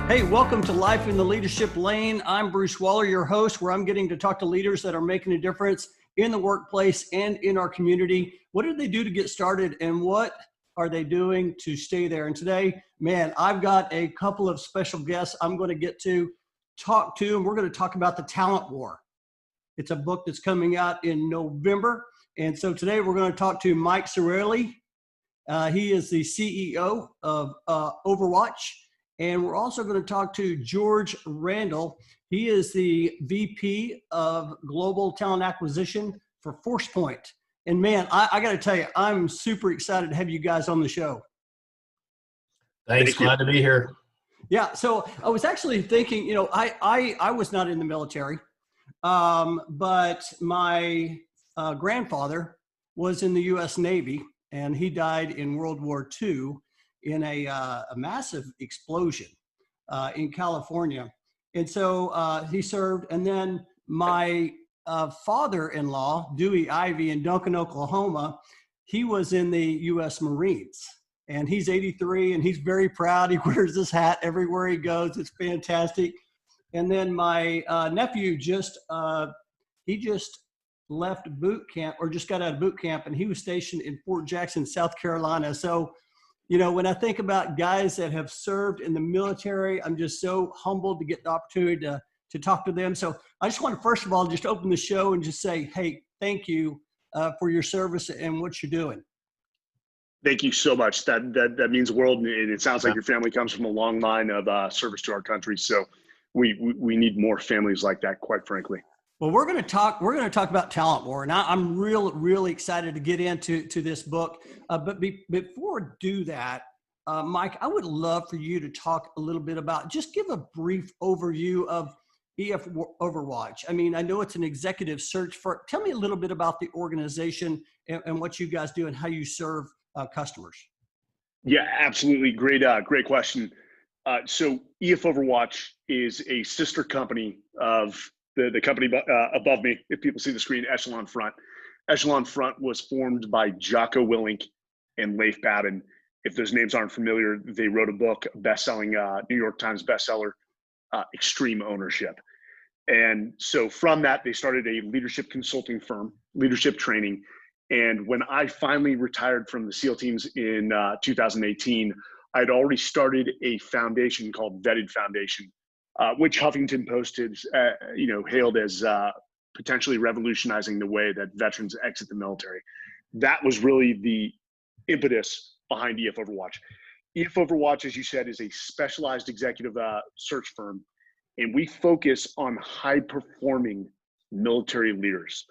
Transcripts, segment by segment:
Hey, welcome to Life in the Leadership Lane. I'm Bruce Waller, your host, where I'm getting to talk to leaders that are making a difference in the workplace and in our community. What did they do to get started, and what are they doing to stay there? And today, man, I've got a couple of special guests I'm going to get to talk to, and we're going to talk about the talent war. It's a book that's coming out in November. And so today we're going to talk to Mike Sarraille. He is the CEO of Overwatch. And we're also going to talk to George Randle. He is the VP of Global Talent Acquisition for Forcepoint. And man, I got to tell you, I'm super excited to have you guys on the show. Thanks, glad to be here. Yeah, so I was actually thinking, I was not in the military, but my grandfather was in the U.S. Navy, and he died in World War II. In a massive explosion in California. And so he served. And then my father-in-law, Dewey Ivey in Duncan, Oklahoma, he was in the U.S. Marines. And he's 83 and he's very proud. He wears this hat everywhere he goes. It's fantastic. And then my nephew just left boot camp, or just got out of boot camp, and he was stationed in Fort Jackson, South Carolina. So when I think about guys that have served in the military, I'm just so humbled to get the opportunity to talk to them. So I just want to, first of all, just open the show and just say, hey, thank you for your service and what you're doing. Thank you so much. That means the world, and it sounds like your family comes from a long line of service to our country. So we need more families like that, quite frankly. Well, we're going to talk about talent war, and I'm really excited to get into this book. But before we do that, Mike, I would love for you to talk a little bit about, just give a brief overview of EF Overwatch. I mean, I know it's an executive search firm. Tell me a little bit about the organization and what you guys do and how you serve customers. Yeah, absolutely. Great question. So EF Overwatch is a sister company of the company above me. If people see the screen, Echelon Front. Echelon Front was formed by Jocko Willink and Leif Babin. If those names aren't familiar, they wrote a book, best-selling New York Times bestseller, Extreme Ownership. And so from that, they started a leadership consulting firm, leadership training. And when I finally retired from the SEAL teams in 2018, I'd already started a foundation called Vetted Foundation, which Huffington Post hailed as potentially revolutionizing the way that veterans exit the military. That was really the impetus behind EF Overwatch. EF Overwatch, as you said, is a specialized executive search firm, and we focus on high-performing military leaders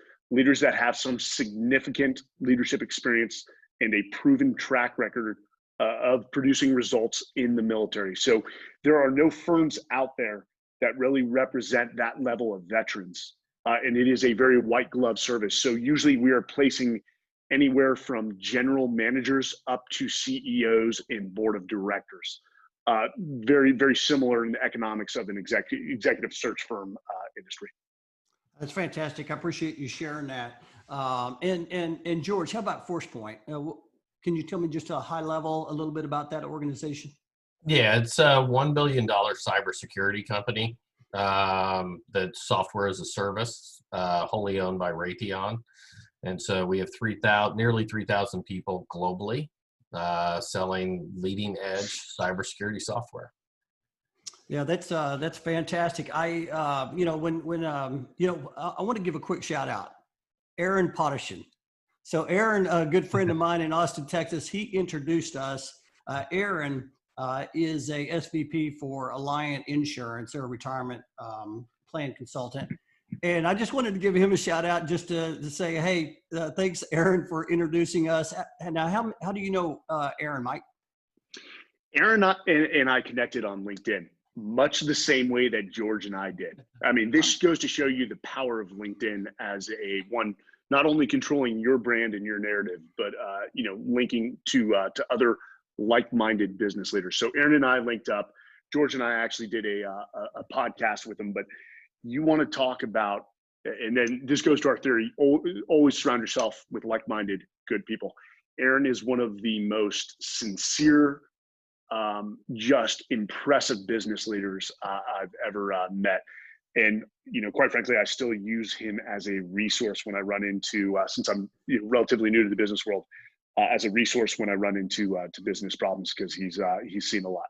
that have some significant leadership experience and a proven track record of producing results in the military. So there are no firms out there that really represent that level of veterans. And it is a very white glove service. So usually we are placing anywhere from general managers up to CEOs and board of directors. Very, very similar in the economics of an executive search firm industry. That's fantastic. I appreciate you sharing that. And George, how about Forcepoint? Can you tell me just a high level, a little bit about that organization? Yeah, it's a $1 billion cybersecurity company that's software as a service, wholly owned by Raytheon. And so we have nearly 3,000 people globally selling leading edge cybersecurity software. Yeah, that's fantastic. I want to give a quick shout out, Aaron Potashin. So Aaron, a good friend of mine in Austin, Texas, he introduced us. Aaron is a SVP for Alliant Insurance, or a retirement plan consultant. And I just wanted to give him a shout out just to say, hey, thanks, Aaron, for introducing us. And now, how do you know Aaron, Mike? Aaron and I connected on LinkedIn, much the same way that George and I did. I mean, this goes to show you the power of LinkedIn as not only controlling your brand and your narrative, but linking to other like-minded business leaders. So Aaron and I linked up. George and I actually did a podcast with him. But you want to talk about, and then this goes to our theory: always surround yourself with like-minded, good people. Aaron is one of the most sincere, just impressive business leaders I've ever met. And, quite frankly, I still use him as a resource when I run into, since I'm relatively new to the business world, as a resource when I run into to business problems, because he's seen a lot.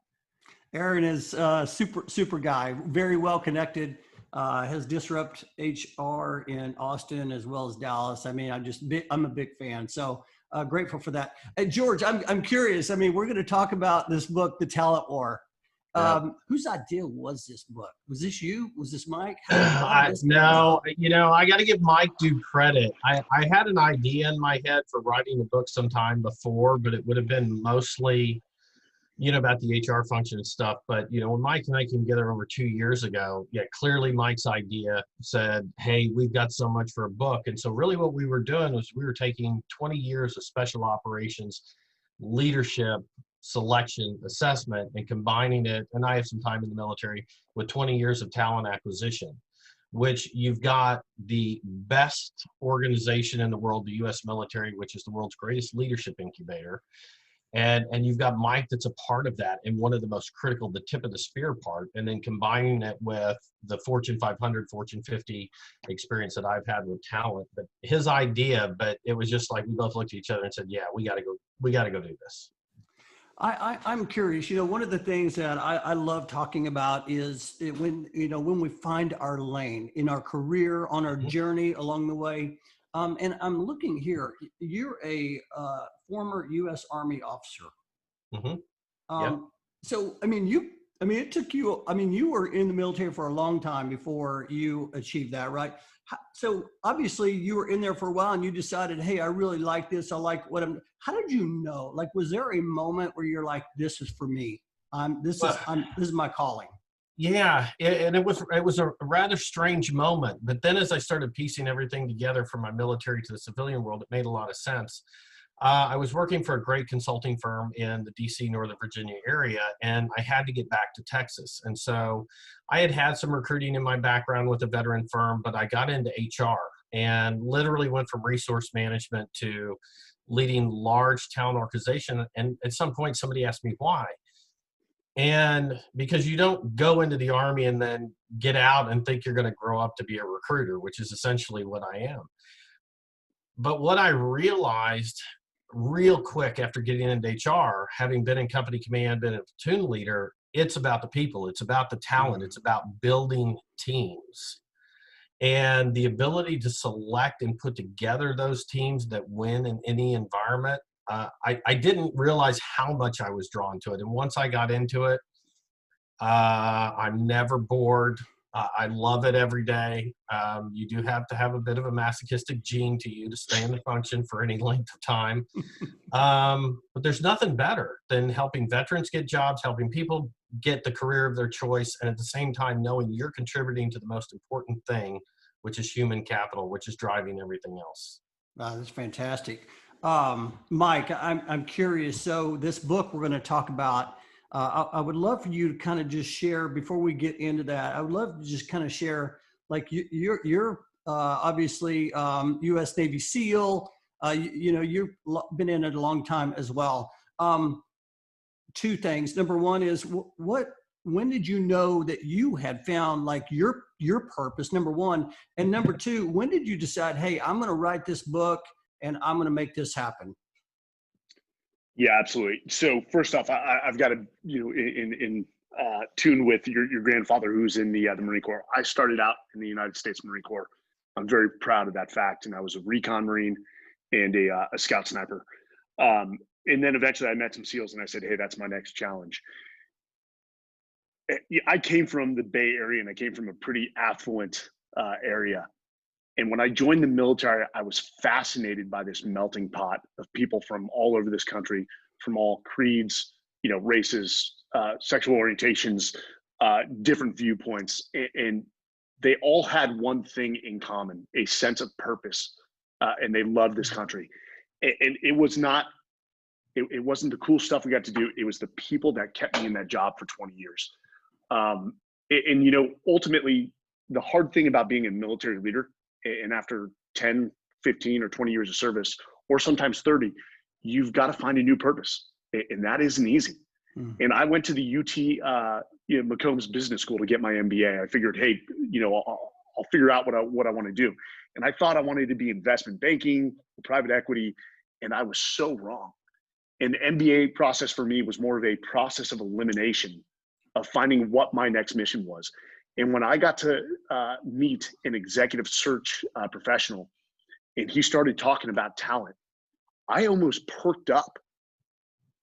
Aaron is super guy, very well connected. Has Disrupt HR in Austin as well as Dallas. I mean, I'm a big fan. So grateful for that. George, I'm curious. I mean, we're going to talk about this book, The Talent War. Whose idea was this book? Was this you? Was this Mike? No, I got to give Mike due credit. I had an idea in my head for writing a book sometime before, but it would have been mostly, about the HR function and stuff. But, when Mike and I came together over 2 years ago, clearly Mike's idea said, hey, we've got so much for a book. And so really what we were doing was we were taking 20 years of special operations, leadership, selection, assessment, and combining it, and I have some time in the military, with 20 years of talent acquisition, which you've got the best organization in the world, the U.S. military, which is the world's greatest leadership incubator. And you've got Mike that's a part of that, and one of the most critical, the tip of the spear part, and then combining it with the Fortune 500, Fortune 50 experience that I've had with talent. But his idea, but it was just like we both looked at each other and said, yeah, we got to go do this. I'm curious, one of the things that I love talking about is when we find our lane in our career, on our journey along the way. And I'm looking here, you're a former U.S. Army officer. So, it took you, you were in the military for a long time before you achieved that, right? So obviously you were in there for a while and you decided, hey, I really like this. I like what how did you know? Like, was there a moment where you're like, this is for me? This is my calling. Yeah, and it was a rather strange moment. But then as I started piecing everything together from my military to the civilian world, it made a lot of sense. I was working for a great consulting firm in the DC, Northern Virginia area, and I had to get back to Texas. And so I had some recruiting in my background with a veteran firm, but I got into HR and literally went from resource management to leading large talent organization. And at some point, somebody asked me why. And because you don't go into the Army and then get out and think you're going to grow up to be a recruiter, which is essentially what I am. But what I realized real quick after getting into HR, having been in company command, been a platoon leader, it's about the people, it's about the talent, it's about building teams. And the ability to select and put together those teams that win in any environment, I didn't realize how much I was drawn to it. And once I got into it, I'm never bored. I love it every day. You do have to have a bit of a masochistic gene to you to stay in the function for any length of time. But there's nothing better than helping veterans get jobs, helping people get the career of their choice, and at the same time knowing you're contributing to the most important thing, which is human capital, which is driving everything else. Wow, that's fantastic. Mike, I'm curious. So this book we're going to talk about, I would love for you to kind of just share, before we get into that, I would love to just kind of share, like you're obviously U.S. Navy SEAL, you've been in it a long time as well. Two things. Number one is when did you know that you had found like your purpose, number one? And number two, when did you decide, hey, I'm going to write this book and I'm going to make this happen? Yeah, absolutely. So first off, I've got to, in tune with your grandfather who's in the Marine Corps. I started out in the United States Marine Corps. I'm very proud of that fact. And I was a recon Marine and a scout sniper. And then eventually I met some SEALs and I said, hey, that's my next challenge. I came from the Bay Area and I came from a pretty affluent area. And when I joined the military, I was fascinated by this melting pot of people from all over this country, from all creeds, races, sexual orientations, different viewpoints. And they all had one thing in common, a sense of purpose. And they loved this country. And it wasn't the cool stuff we got to do. It was the people that kept me in that job for 20 years. Ultimately, the hard thing about being a military leader, and after 10, 15, or 20 years of service, or sometimes 30, you've got to find a new purpose. And that isn't easy. And I went to the UT, McCombs Business School to get my MBA. I figured, hey, I'll figure out what I want to do. And I thought I wanted to be investment banking, private equity, and I was so wrong. And the MBA process for me was more of a process of elimination, of finding what my next mission was. And when I got to meet an executive search professional, and he started talking about talent, I almost perked up.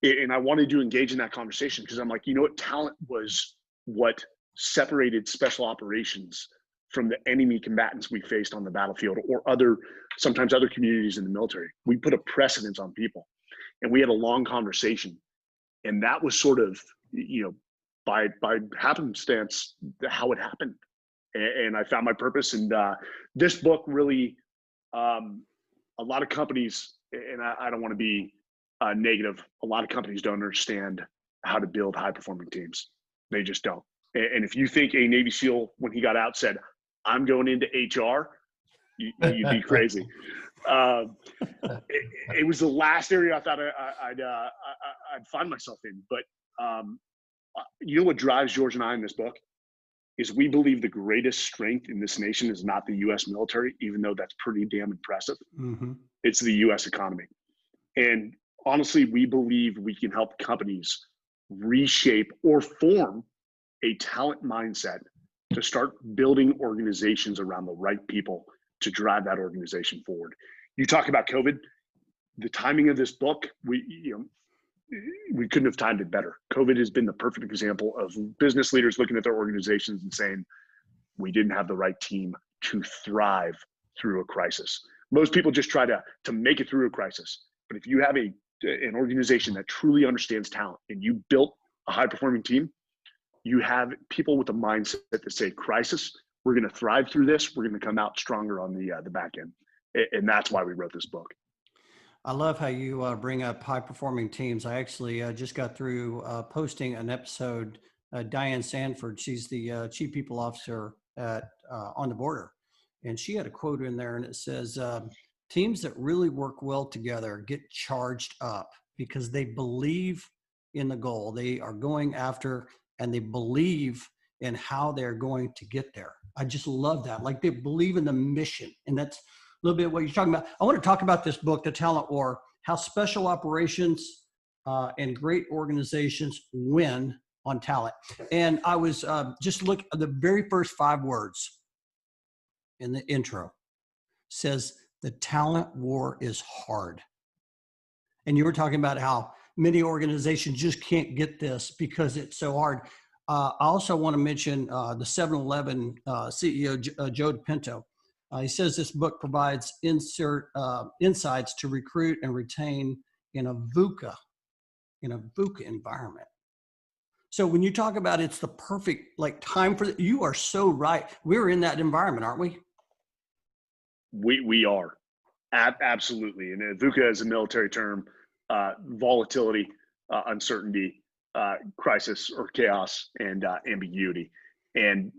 And I wanted to engage in that conversation because I'm like, talent was what separated special operations from the enemy combatants we faced on the battlefield, or sometimes other communities in the military. We put a precedence on people, and we had a long conversation. And that was sort of, by happenstance, how it happened. And I found my purpose. And this book really, a lot of companies, and I don't want to be negative, a lot of companies don't understand how to build high performing teams. They just don't. And if you think a Navy SEAL, when he got out, said, I'm going into HR, you'd be crazy. It was the last area I thought I'd find myself in. But what drives George and I in this book is we believe the greatest strength in this nation is not the U.S. military, even though that's pretty damn impressive. Mm-hmm. It's the U.S. economy. And honestly, we believe we can help companies reshape or form a talent mindset to start building organizations around the right people to drive that organization forward. You talk about COVID, the timing of this book, we couldn't have timed it better. COVID has been the perfect example of business leaders looking at their organizations and saying, we didn't have the right team to thrive through a crisis. Most people just try to make it through a crisis. But if you have an organization that truly understands talent and you built a high performing team, you have people with a mindset that say, crisis, we're going to thrive through this. We're going to come out stronger on the back end. And that's why we wrote this book. I love how you bring up high performing teams. I actually just got through posting an episode. Diane Sanford, she's the Chief People Officer at On the Border. And she had a quote in there, and it says, teams that really work well together get charged up because they believe in the goal they are going after, and they believe in how they're going to get there. I just love that. Like, they believe in the mission. And that's a little bit what you're talking about. I want to talk about this book, The Talent War, how special operations and great organizations win on talent. And I was just looking at the very first 5 words in the intro. Says, the talent war is hard. And you were talking about how many organizations just can't get this because it's so hard. I also want to mention the 7-Eleven CEO, Joe Pinto. He says this book provides insights to recruit and retain in a VUCA environment. So when you talk about it's the perfect time for you are so right. We're in that environment, aren't we? We are. Absolutely. And VUCA is a military term, volatility, uncertainty, crisis or chaos, and ambiguity. And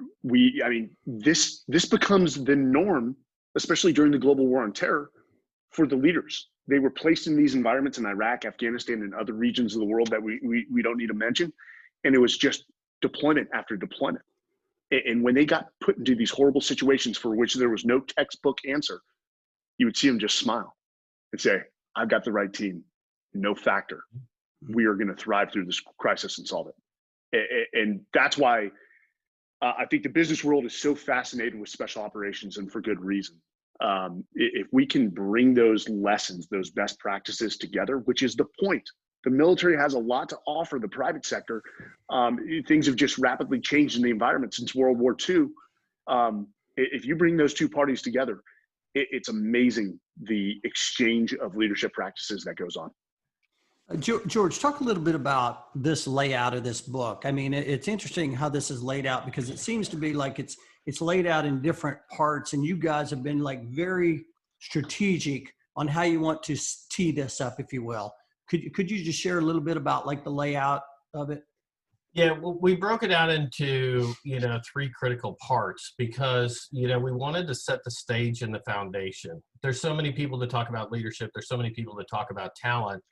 this becomes the norm, especially during the global war on terror, for the leaders. They were placed in these environments in Iraq, Afghanistan, and other regions of the world that we don't need to mention. And it was just deployment after deployment. And when they got put into these horrible situations for which there was no textbook answer, you would see them just smile and say, I've got the right team, no factor. We are going to thrive through this crisis and solve it. And that's why I think the business world is so fascinated with special operations, and for good reason. If we can bring those lessons, those best practices together, which is the point. The military has a lot to offer the private sector. Things have just rapidly changed in the environment since World War II. If you bring those two parties together, it's amazing the exchange of leadership practices that goes on. George, talk a little bit about this layout of this book. I mean, it's interesting how this is laid out because it seems to be like it's laid out in different parts, and you guys have been very strategic on how you want to tee this up, if you will. Could you just share a little bit about the layout of it? Yeah, well, we broke it out into 3 critical parts because we wanted to set the stage and the foundation. There's so many people to talk about leadership. There's so many people to talk about talent.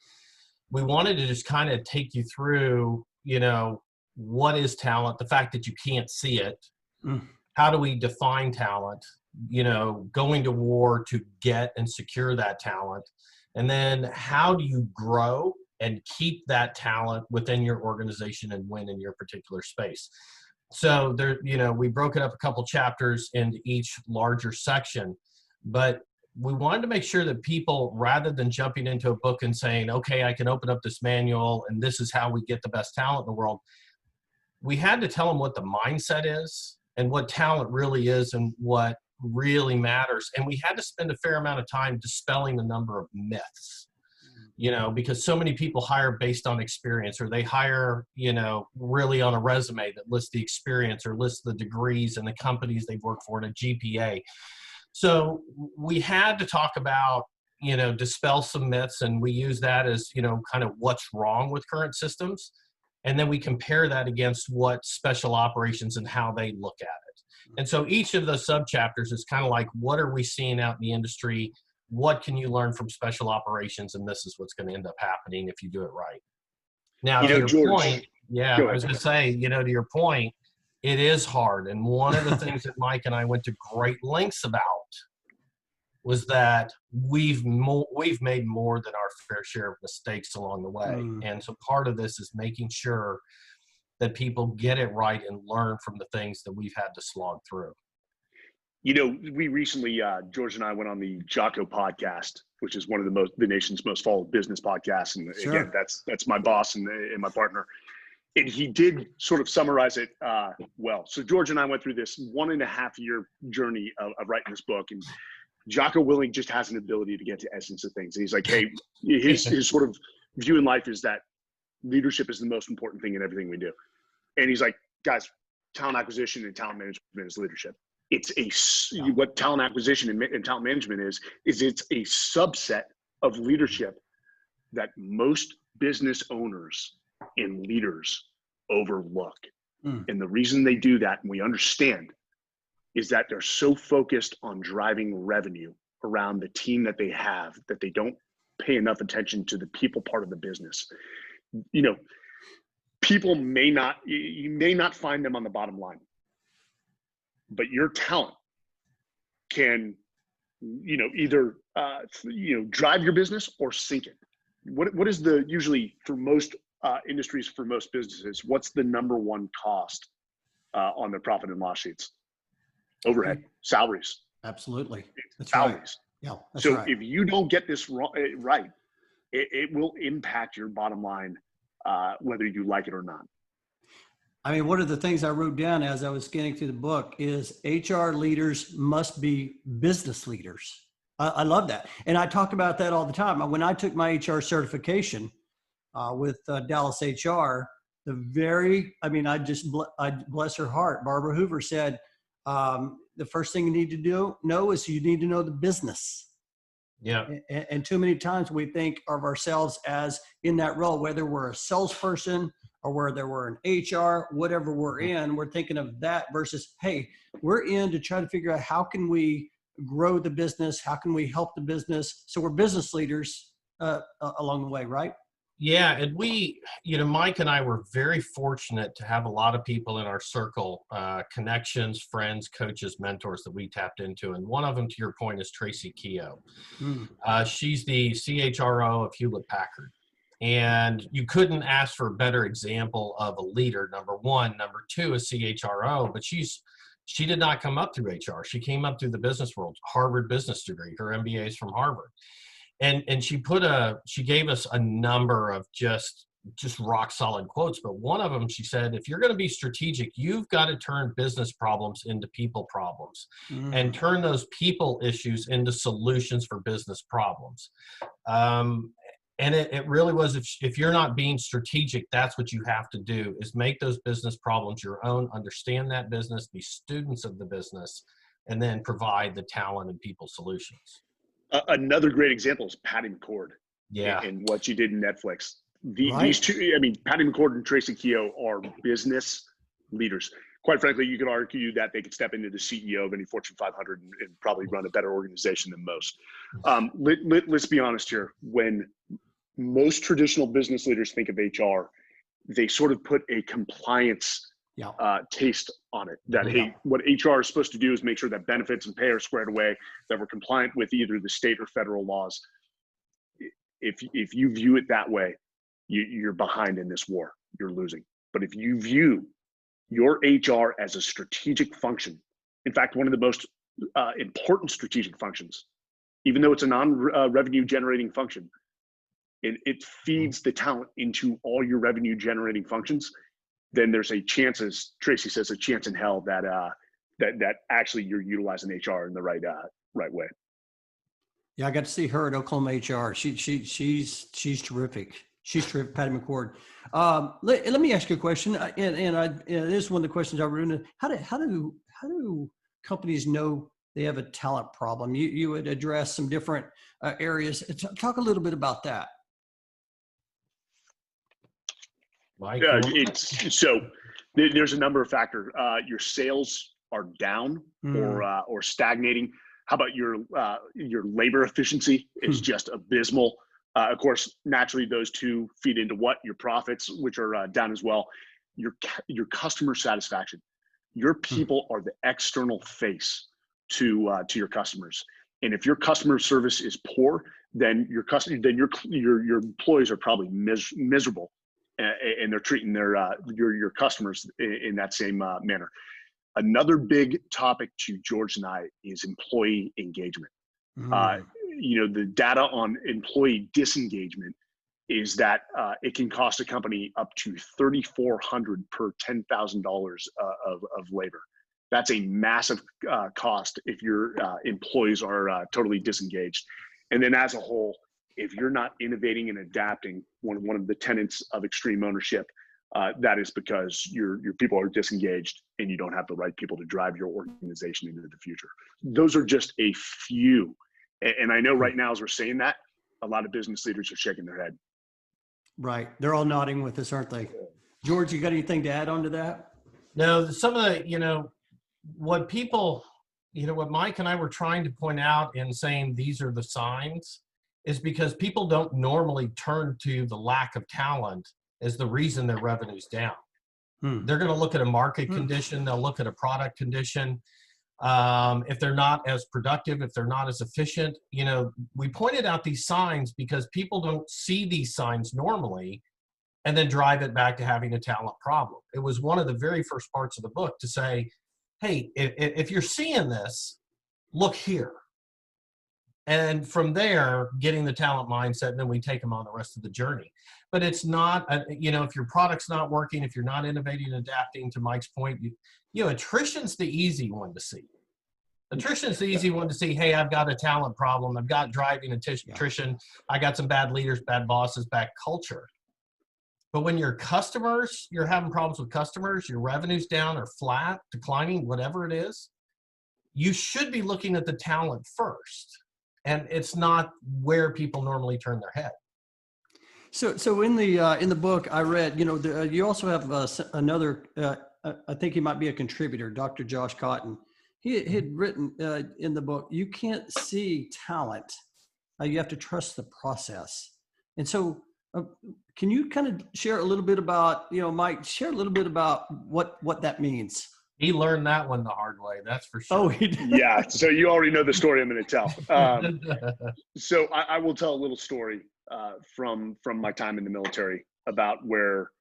We wanted to just kind of take you through you know, what is talent? The fact that you can't see it. Mm. How do we define talent? You know, going to war to get and secure that talent. And then how do you grow and keep that talent within your organization and win in your particular space? So there, you know, we broke it up a couple chapters into each larger section, but we wanted to make sure that people, rather than jumping into a book and saying, okay, I can open up this manual and this is how we get the best talent in the world, we had to tell them what the mindset is and what talent really is and what really matters. And we had to spend a fair amount of time dispelling a number of myths, you know, because so many people hire based on experience, or they hire, you know, really on a resume that lists the experience or lists the degrees and the companies they've worked for and a GPA. So we had to talk about, you know, dispel some myths, and we use that as, you know, kind of what's wrong with current systems. And then we compare that against what special operations and how they look at it. And so each of those subchapters is kind of like, what are we seeing out in the industry? What can you learn from special operations? And this is what's going to end up happening if you do it right. Now, You to know, your George, point, yeah, go I was ahead. going to say, you know, to your point, it is hard. And one of the things that Mike and I went to great lengths about was that we've made more than our fair share of mistakes along the way. Mm. And so part of this is making sure that people get it right and learn from the things that we've had to slog through. You know, we recently, George and I went on the Jocko podcast, which is one of the nation's most followed business podcasts. And Sure. again, that's my boss and my partner. And he did sort of summarize it well. So George and I went through this 1.5 year journey of writing this book, and Jocko Willink just has an ability to get to essence of things. And he's like, hey, his sort of view in life is that leadership is the most important thing in everything we do. And he's like, guys, talent acquisition and talent management is leadership. What talent acquisition and talent management is it's a subset of leadership that most business owners and leaders overlook. Mm. And the reason they do that, and we understand, is that they're so focused on driving revenue around the team that they have that they don't pay enough attention to the people part of the business. You know, people you may not find them on the bottom line, but your talent can, you know, either, drive your business or sink it. What is usually for most industries, for most businesses, what's the number one cost on their profit and loss sheets? Overhead, salaries. Absolutely. That's salaries. Right. Yeah. That's So right. if you don't get this right, it will impact your bottom line, whether you like it or not. I mean, one of the things I wrote down as I was scanning through the book is HR leaders must be business leaders. I love that. And I talk about that all the time. When I took my HR certification with Dallas HR, I bless her heart, Barbara Hoover said, the first thing you need to know is you need to know the business. Yeah. And too many times we think of ourselves as in that role, whether we're a salesperson or whether we're an HR, whatever we're in, we're thinking of that versus, hey, we're in to try to figure out how can we grow the business? How can we help the business? So we're business leaders along the way, right? Yeah, and we, you know, Mike and I were very fortunate to have a lot of people in our circle, connections, friends, coaches, mentors that we tapped into. And one of them, to your point, is Tracy Keogh. She's the CHRO of Hewlett Packard. And you couldn't ask for a better example of a leader, number one. Number two, a CHRO, but she did not come up through HR. She came up through the business world, Harvard business degree. Her MBA is from Harvard. And she gave us a number of just rock solid quotes. But one of them, she said, if you're going to be strategic, you've got to turn business problems into people problems and turn those people issues into solutions for business problems. And it really was, if you're not being strategic, that's what you have to do, is make those business problems your own, understand that business, be students of the business, and then provide the talent and people solutions. Another great example is Patty McCord. Yeah. And what you did in Netflix. These two, I mean, Patty McCord and Tracy Keogh are business leaders. Quite frankly, you could argue that they could step into the CEO of any Fortune 500 and probably run a better organization than most. Let's be honest here. When most traditional business leaders think of HR, they sort of put a compliance taste on it. That, hey, what HR is supposed to do is make sure that benefits and pay are squared away, that we're compliant with either the state or federal laws. If you view it that way, you're behind in this war. You're losing. But if you view your HR as a strategic function, in fact, one of the most important strategic functions, even though it's a non-revenue generating function, it feeds the talent into all your revenue generating functions, then there's a chance, as Tracy says, a chance in hell that that actually you're utilizing HR in the right way. Yeah, I got to see her at Oklahoma HR. She's terrific. She's terrific, Patty McCord. Let me ask you a question, and this is one of the questions I wrote. How do companies know they have a talent problem? You would address some different areas. Talk a little bit about that. So there's a number of factors. Your sales are down or stagnating. How about your labor efficiency is just abysmal. Of course, naturally, those two feed into what? Your profits, which are down as well. Your customer satisfaction. Your people are the external face to your customers, and if your customer service is poor, then your employees are probably miserable, and they're treating your customers in that same manner. Another big topic to George and I is employee engagement. The data on employee disengagement is that it can cost a company up to $3,400 per $10,000 of labor. That's a massive cost if your employees are totally disengaged. And then as a whole, if you're not innovating and adapting, one of the tenets of extreme ownership, that is because your people are disengaged and you don't have the right people to drive your organization into the future. Those are just a few. And I know right now, as we're saying that, a lot of business leaders are shaking their head. Right. They're all nodding with us, aren't they? George, you got anything to add on to that? No, some of the, what people, what Mike and I were trying to point out in saying these are the signs is because people don't normally turn to the lack of talent as the reason their revenue's down. They're going to look at a market condition. They'll look at a product condition. If they're not as productive, if they're not as efficient, we pointed out these signs because people don't see these signs normally and then drive it back to having a talent problem. It was one of the very first parts of the book to say, hey, if you're seeing this, look here. And from there, getting the talent mindset, and then we take them on the rest of the journey. But it's not, if your product's not working, if you're not innovating and adapting, to Mike's point, attrition's the easy one to see. Attrition's the easy one to see. Hey, I've got a talent problem. I've got driving attrition. I got some bad leaders, bad bosses, bad culture. But when your customers, you're having problems with customers, your revenue's down or flat, declining, whatever it is, you should be looking at the talent first. And it's not where people normally turn their head. So in the book I read, you also have another. I think he might be a contributor, Dr. Josh Cotton. He had written in the book, you can't see talent. You have to trust the process. And so, can you kind of share a little bit about, Mike, share a little bit about what that means? He learned that one the hard way, that's for sure. Oh, he did. Yeah, so you already know the story I'm going to tell. So I will tell a little story from my time in the military about where,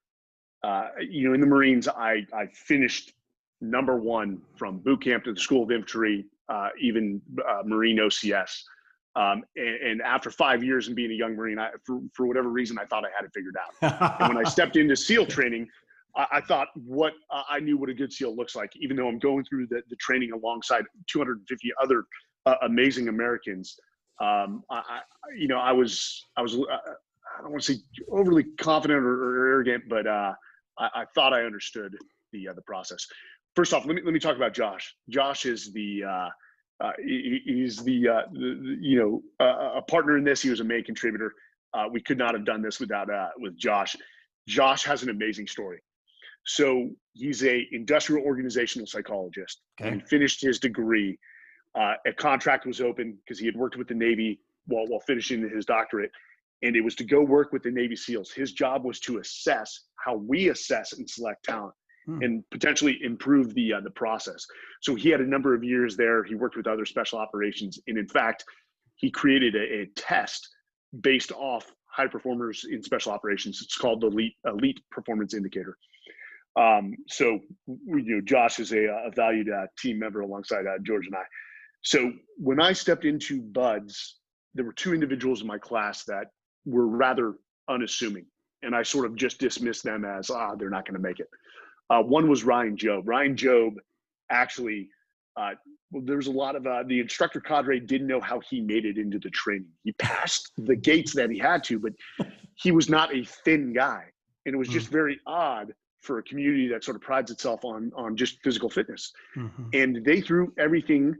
in the Marines, I finished #1 from boot camp to the School of Infantry, even Marine OCS. And after 5 years and being a young Marine, for whatever reason, I thought I had it figured out. And when I stepped into SEAL training, I thought I knew what a good SEAL looks like, even though I'm going through the training alongside 250 other amazing Americans. I was I don't want to say overly confident or arrogant, but I thought I understood the process. First off, let me talk about Josh. Josh is he's a partner in this. He was a main contributor. We could not have done this with Josh. Josh has an amazing story. So he's a industrial organizational psychologist. Okay. And he finished his degree. A contract was open because he had worked with the Navy while finishing his doctorate, and it was to go work with the Navy SEALs. His job was to assess how we assess and select talent Hmm. and potentially improve the process. So he had a number of years there. He worked with other special operations, and in fact, he created a test based off high performers in special operations. It's called the Elite Performance Indicator. So Josh is a valued team member alongside George and I. So when I stepped into Buds, there were two individuals in my class that were rather unassuming, and I sort of just dismissed them as they're not going to make it. One was Ryan Jobe. Ryan Jobe actually, there was a lot of the instructor cadre didn't know how he made it into the training. He passed the gates that he had to, but he was not a thin guy, and it was just very odd for a community that sort of prides itself on just physical fitness. Mm-hmm. And they threw everything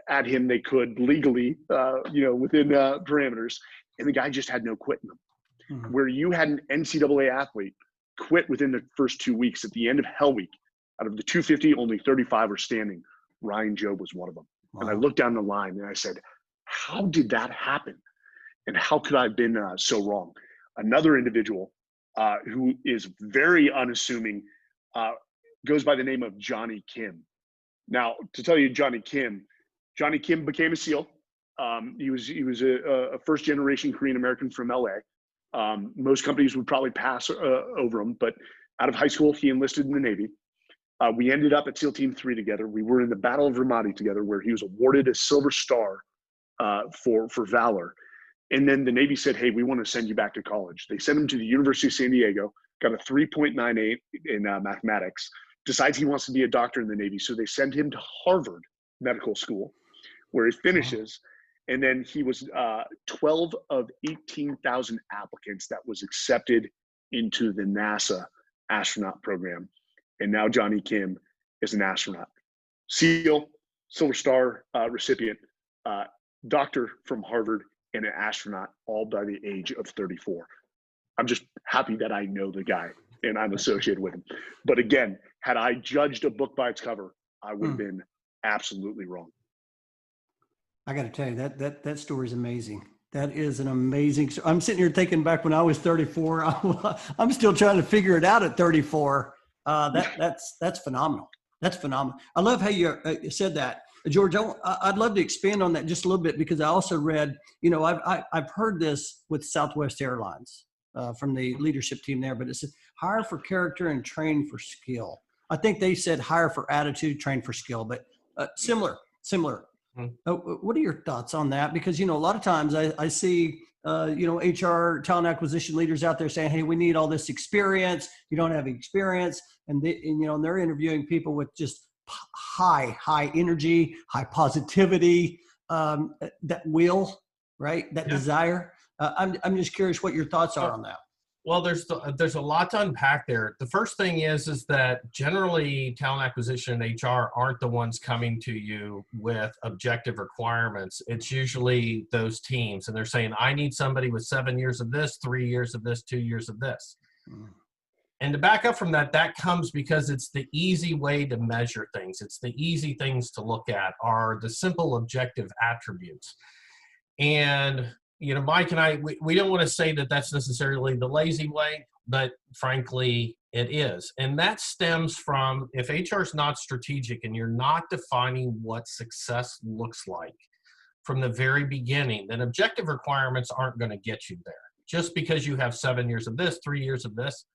at him they could legally, within parameters, and the guy just had no quit in him. Mm-hmm. Where you had an NCAA athlete quit within the first 2 weeks at the end of Hell Week. Out of the 250, only 35 were standing. Ryan Jobe was one of them. Wow. And I looked down the line and I said, how did that happen? And how could I have been so wrong? Another individual who is very unassuming goes by the name of Johnny Kim. Now, to tell you, Johnny Kim became a SEAL. He was a first generation Korean American from LA. Most companies would probably pass over him, but out of high school, he enlisted in the Navy. We ended up at SEAL Team 3 together. We were in the Battle of Ramadi together, where he was awarded a Silver Star for valor. And then the Navy said, hey, we want to send you back to college. They sent him to the University of San Diego, got a 3.98 in mathematics, decides he wants to be a doctor in the Navy. So they send him to Harvard Medical School, where he finishes. And then he was 12 of 18,000 applicants that was accepted into the NASA astronaut program. And now Johnny Kim is an astronaut. SEAL, Silver Star recipient, doctor from Harvard, and an astronaut, all by the age of 34. I'm just happy that I know the guy and I'm associated with him. But again, had I judged a book by its cover, I would have been absolutely wrong. I got to tell you that story is amazing. That is an amazing. I'm sitting here thinking back when I was 34. I'm still trying to figure it out at 34. That's phenomenal. That's phenomenal. I love how you said that, George. I'd love to expand on that just a little bit, because I also read. I've heard this with Southwest Airlines from the leadership team there, but it says hire for character and train for skill. I think they said hire for attitude, train for skill, but similar. What are your thoughts on that? Because, a lot of times I see, HR talent acquisition leaders out there saying, hey, we need all this experience. You don't have experience. And they're interviewing people with just high energy, high positivity, that will, right? That desire. I'm just curious what your thoughts are on that. Well, there's a lot to unpack there. The first thing is that generally talent acquisition and HR aren't the ones coming to you with objective requirements. It's usually those teams, and they're saying, I need somebody with 7 years of this, 3 years of this, 2 years of this. And to back up from that comes because it's the easy way to measure things. It's the easy things to look at are the simple objective attributes. And Mike and I, we don't want to say that that's necessarily the lazy way, but frankly, it is. And that stems from if HR is not strategic and you're not defining what success looks like from the very beginning, then objective requirements aren't going to get you there. Just because you have 7 years of this, 3 years of this,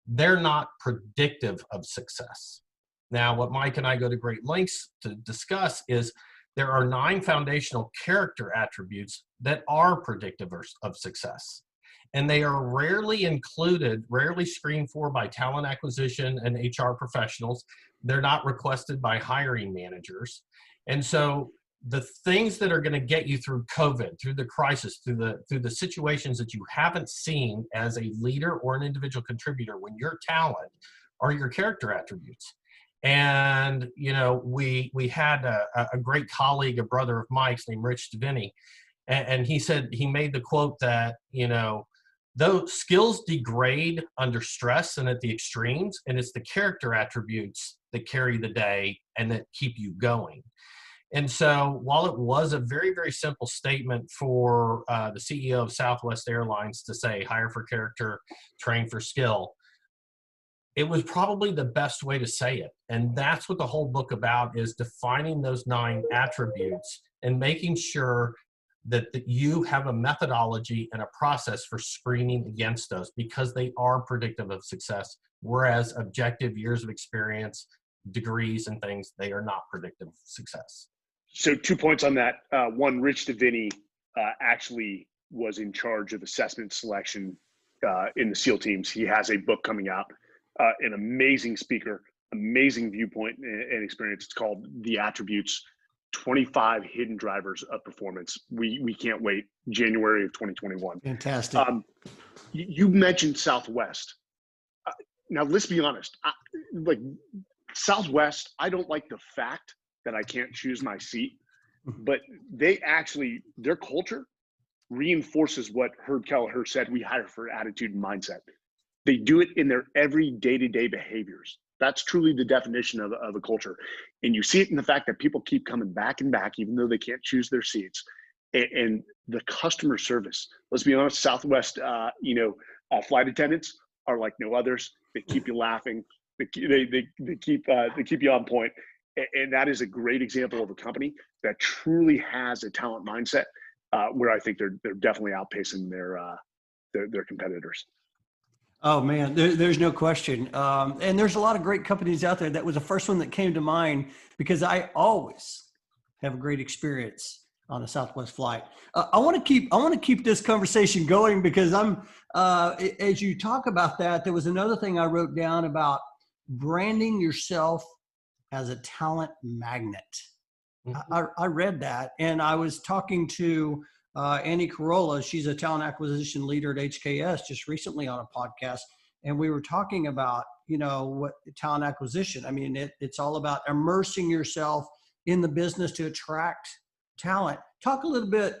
they're not predictive of success. Now, what Mike and I go to great lengths to discuss is there are 9 foundational character attributes that are predictive of success. And they are rarely screened for by talent acquisition and HR professionals. They're not requested by hiring managers. And so the things that are going to get you through COVID, through the crisis, through the situations that you haven't seen as a leader or an individual contributor when you're talent are your character attributes. And, we had a great colleague, a brother of Mike's named Rich Deviney, and he said, he made the quote that, those skills degrade under stress and at the extremes, and it's the character attributes that carry the day and that keep you going. And so while it was a very, very simple statement for the CEO of Southwest Airlines to say, hire for character, train for skill, it was probably the best way to say it. And that's what the whole book about, is defining those 9 attributes and making sure that you have a methodology and a process for screening against those, because they are predictive of success, whereas objective years of experience, degrees and things, they are not predictive of success. So 2 points on that. One, Rich DeVinny actually was in charge of assessment selection in the SEAL teams. He has a book coming out, an amazing speaker, amazing viewpoint and experience. It's called The Attributes, 25 Hidden Drivers of Performance. We can't wait, January of 2021. Fantastic. You mentioned Southwest. Now, let's be honest. Like Southwest, I don't like the fact that I can't choose my seat, but they actually, their culture reinforces what Herb Kelleher said: we hire for attitude and mindset. They do it in their every day-to-day behaviors. That's truly the definition of a culture. And you see it in the fact that people keep coming back and back, even though they can't choose their seats. And the customer service, let's be honest, Southwest, flight attendants are like no others. They keep you laughing. They keep you on point. And that is a great example of a company that truly has a talent mindset, where I think they're definitely outpacing their competitors. Oh man, there's no question. And there's a lot of great companies out there. That was the first one that came to mind, because I always have a great experience on a Southwest flight. I want to keep this conversation going, because as you talk about that, there was another thing I wrote down about branding yourself as a talent magnet. Mm-hmm. I read that, and I was talking to Annie Corolla. She's a talent acquisition leader at HKS, just recently on a podcast. And we were talking about, what talent acquisition. I mean, it's all about immersing yourself in the business to attract talent. Talk a little bit,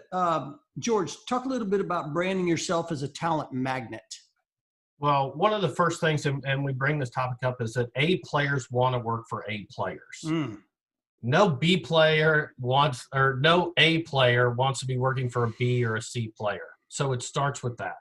George, talk a little bit about branding yourself as a talent magnet. Well, one of the first things, and we bring this topic up, is that A players want to work for A players. Mm. No B player wants, or no A player wants to be working for a B or a C player. So it starts with that.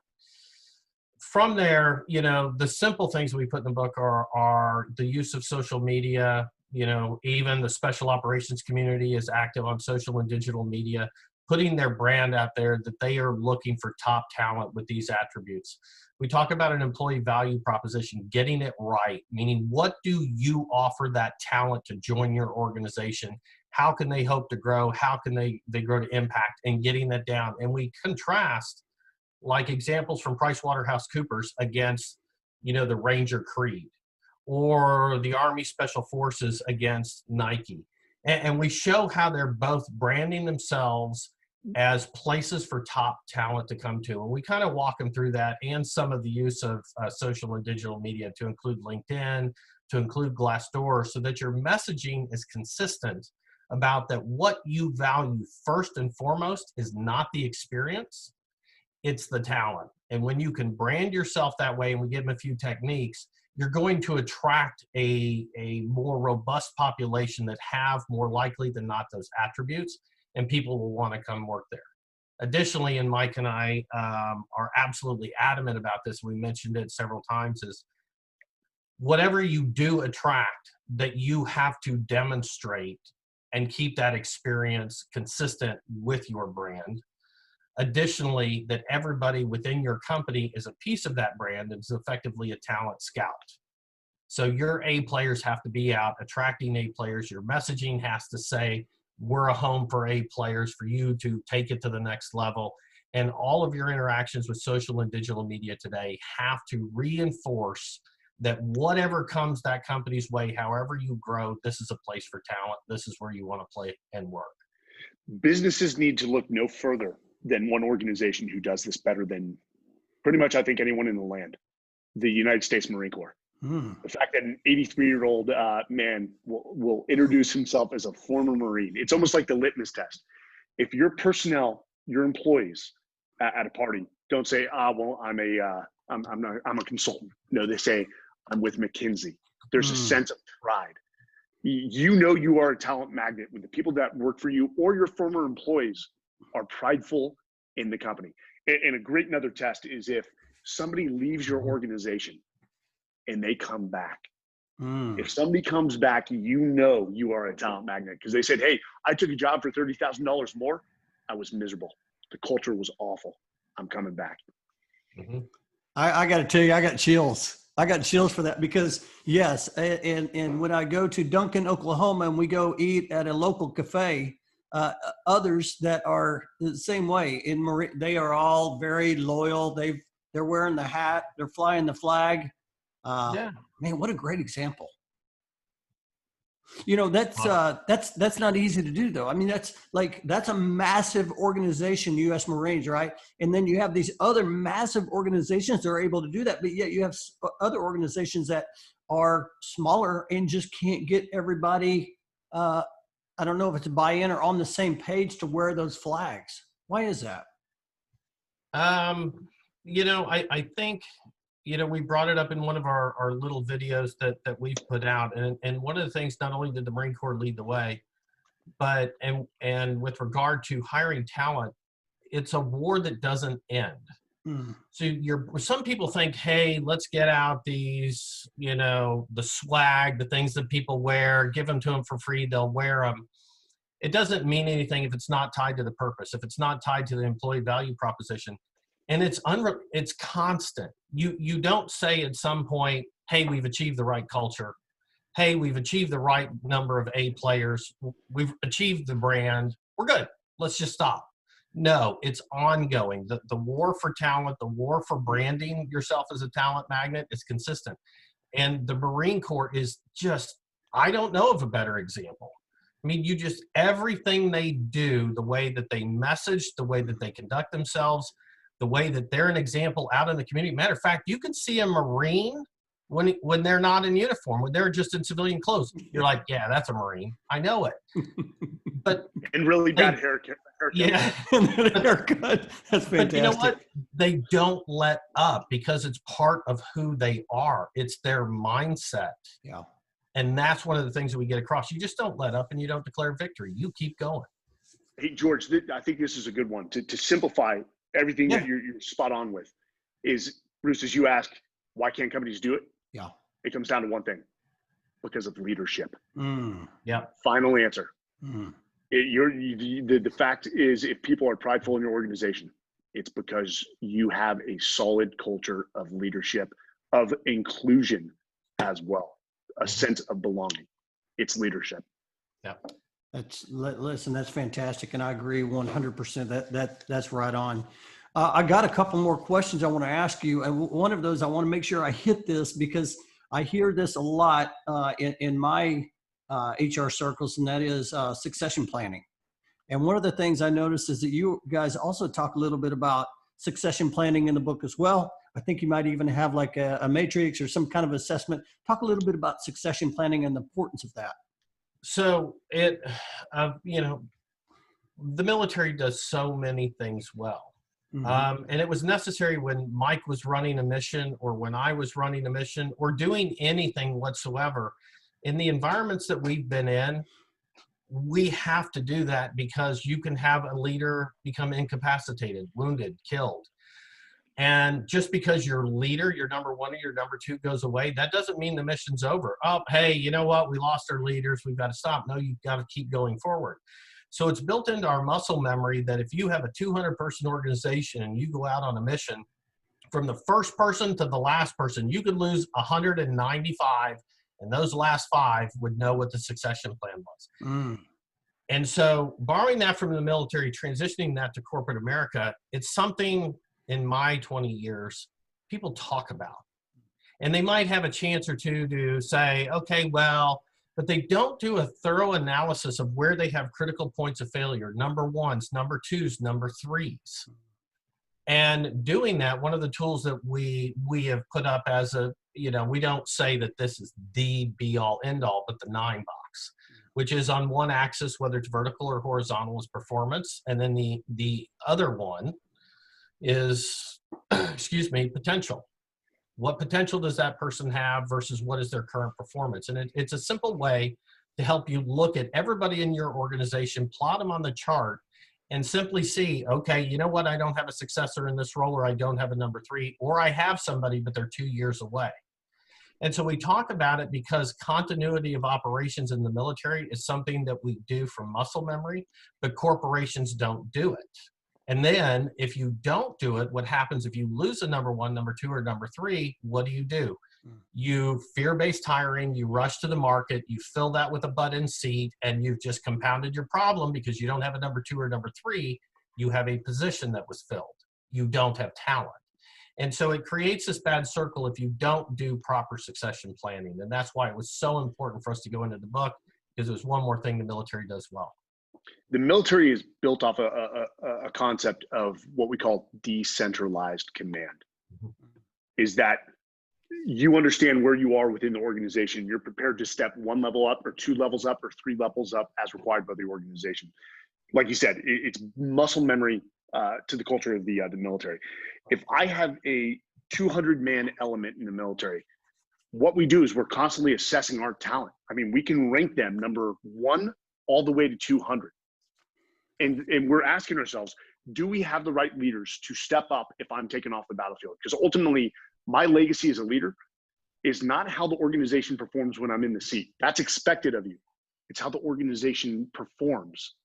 From there, the simple things we put in the book are the use of social media. Even the special operations community is active on social and digital media, putting their brand out there that they are looking for top talent with these attributes. We talk about an employee value proposition, getting it right, meaning what do you offer that talent to join your organization? How can they hope to grow? How can they grow to impact, and getting that down? And we contrast like examples from PricewaterhouseCoopers against, the Ranger Creed, or the Army Special Forces against Nike. And we show how they're both branding themselves as places for top talent to come to. And we kind of walk them through that, and some of the use of social and digital media, to include LinkedIn, to include Glassdoor, so that your messaging is consistent about that what you value first and foremost is not the experience, it's the talent. And when you can brand yourself that way, and we give them a few techniques, you're going to attract a more robust population that have more likely than not those attributes, and people will want to come work there. Additionally, and Mike and I are absolutely adamant about this, we mentioned it several times, is whatever you do attract, that you have to demonstrate and keep that experience consistent with your brand. Additionally, that everybody within your company is a piece of that brand and is effectively a talent scout. So your A players have to be out attracting A players. Your messaging has to say, we're a home for A players, for you to take it to the next level. And all of your interactions with social and digital media today have to reinforce that whatever comes that company's way, however you grow, this is a place for talent. This is where you want to play and work. Businesses need to look no further than one organization who does this better than pretty much, I think, anyone in the land: the United States Marine Corps. The fact that an 83-year-old man will introduce himself as a former Marine, it's almost like the litmus test. If your personnel, your employees at a party don't say, well, I'm a consultant. No, they say, I'm with McKinsey. There's a sense of pride. You know you are a talent magnet when the people that work for you or your former employees are prideful in the company. And a great another test is if somebody leaves your organization and they come back. If somebody comes back, you know you are a talent magnet because they said, hey, I took a job for $30,000 more. I was miserable. The culture was awful. I'm coming back. I got to tell you, I got chills. I got chills for that because yes. And when I go to Duncan, Oklahoma, and we go eat at a local cafe, others that are the same way in Marine, they are all very loyal. They're wearing the hat, they're flying the flag. Yeah. Man, what a great example. You know, that's not easy to do though. I mean, that's a massive organization, U.S. Marines, right? And then you have these other massive organizations that are able to do that, but yet you have other organizations that are smaller and just can't get everybody, I don't know if it's a buy-in or on the same page to wear those flags. Why is that? You know, I think, you know, we brought it up in one of our little videos that we've put out. And one of the things, not only did the Marine Corps lead the way, but, and with regard to hiring talent, it's a war that doesn't end. So some people think, hey, let's get out these, you know, the swag, the things that people wear, give them to them for free, they'll wear them. It doesn't mean anything if it's not tied to the purpose, if it's not tied to the employee value proposition. And it's constant. You don't say at some point, hey, we've achieved the right culture. Hey, we've achieved the right number of A players. We've achieved the brand. We're good. Let's just stop. No, it's ongoing. The war for talent, the war for branding yourself as a talent magnet is consistent. And the Marine Corps is just, I don't know of a better example. I mean, everything they do, the way that they message, the way that they conduct themselves, the way that they're an example out in the community. Matter of fact, you can see a Marine when they're not in uniform, when they're just in civilian clothes. You're like, yeah, that's a Marine. I know it. But and really bad haircut. Yeah, haircut. That's fantastic. But you know what? They don't let up because it's part of who they are. It's their mindset. Yeah. And that's one of the things that we get across. You just don't let up and you don't declare victory. You keep going. Hey, George, I think this is a good one to simplify everything that you're spot on with. Is, Bruce, as you ask, why can't companies do it? Yeah. It comes down to one thing: because of leadership. Yeah. Final answer. The fact is, if people are prideful in your organization, it's because you have a solid culture of leadership, of inclusion as well, a sense of belonging. It's leadership. Yeah. Listen, that's fantastic. And I agree 100%. That's right on. I got a couple more questions I want to ask you. And one of those, I want to make sure I hit this because I hear this a lot in my HR circles, and that is succession planning. And one of the things I noticed is that you guys also talk a little bit about succession planning in the book as well. I think you might even have like a matrix or some kind of assessment. Talk a little bit about succession planning and the importance of that. So you know, the military does so many things well. And it was necessary when Mike was running a mission or when I was running a mission or doing anything whatsoever. In the environments that we've been in, we have to do that because you can have a leader become incapacitated, wounded, killed. And just because your leader, your number one or your number two goes away, that doesn't mean the mission's over. Oh, hey, you know what? We lost our leaders. We've got to stop. No, you've got to keep going forward. So it's built into our muscle memory that if you have a 200-person organization and you go out on a mission, from the first person to the last person, you could lose 195, and those last 5 would know what the succession plan was. And so borrowing that from the military, transitioning that to corporate America, it's something in my 20 years people talk about. And they might have a chance or two to say, okay, well, but they don't do a thorough analysis of where they have critical points of failure, number ones, number twos, number threes. And doing that, one of the tools that we have put up as a, you know, we don't say that this is the be all end all, but the 9 box, which is on one axis, whether it's vertical or horizontal, is performance. And then the other one is, excuse me, potential. What potential does that person have versus what is their current performance? And it's a simple way to help you look at everybody in your organization, plot them on the chart, and simply see, okay, you know what, I don't have a successor in this role, or I don't have a number 3, or I have somebody, but they're 2 years away. And so we talk about it because continuity of operations in the military is something that we do from muscle memory, but corporations don't do it. And then if you don't do it, what happens if you lose a number 1, number 2, or number 3, what do? You fear-based hiring, you rush to the market, you fill that with a butt-in seat, and you've just compounded your problem because you don't have a number 2 or number 3. You have a position that was filled. You don't have talent. And so it creates this bad circle if you don't do proper succession planning. And that's why it was so important for us to go into the book, because there's one more thing the military does well. The military is built off a concept of what we call decentralized command. Is that you understand where you are within the organization. You're prepared to step 1 level up, or 2 levels up, or 3 levels up as required by the organization. Like you said, it's muscle memory to the culture of the military. If I have a 200-man element in the military, what we do is we're constantly assessing our talent. I mean, we can rank them number 1 all the way to 200. And we're asking ourselves, do we have the right leaders to step up if I'm taken off the battlefield? Because ultimately, my legacy as a leader is not how the organization performs when I'm in the seat. That's expected of you. It's how the organization performs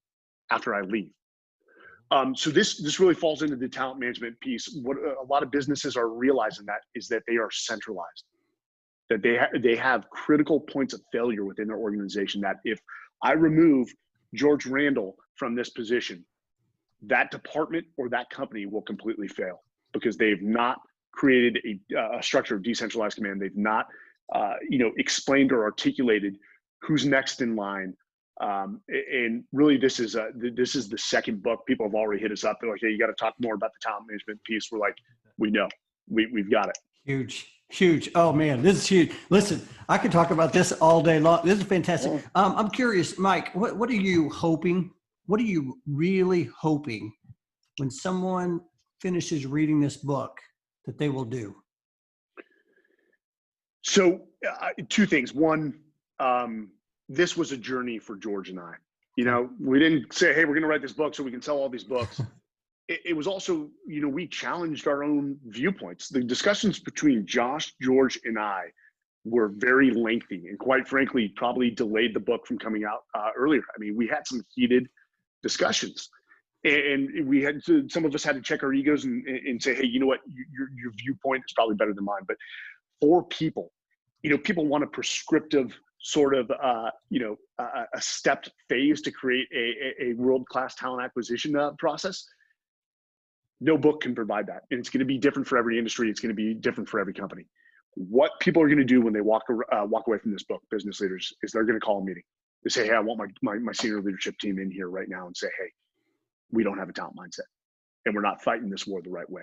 after I leave. So this really falls into the talent management piece. What a lot of businesses are realizing that is that they are centralized, that they have critical points of failure within their organization, that if I remove George Randle from this position, that department or that company will completely fail because they've not created a structure of decentralized command. They've not, explained or articulated who's next in line. And really, this is the second book. People have already hit us up. They're like, "Hey, you got to talk more about the talent management piece." We're like, "We know, we've got it." Huge. Oh man, this is huge. Listen, I could talk about this all day long. This is fantastic. I'm curious, Mike, what are you hoping? What are you really hoping when someone finishes reading this book that they will do? So 2 things. One, this was a journey for George and I. We didn't say, "Hey, we're going to write this book so we can sell all these books." It was also, we challenged our own viewpoints. The discussions between Josh, George, and I were very lengthy, and quite frankly, probably delayed the book from coming out earlier. I mean, we had some heated discussions, and some of us had to check our egos and say, "Hey, you know what? Your viewpoint is probably better than mine." But for people, people want a prescriptive sort of, a stepped phase to create a world-class talent acquisition process. No book can provide that. And it's going to be different for every industry. It's going to be different for every company. What people are going to do when they walk away from this book, business leaders, is they're going to call a meeting. They say, "Hey, I want my senior leadership team in here right now," and say, "Hey, we don't have a talent mindset, and we're not fighting this war the right way."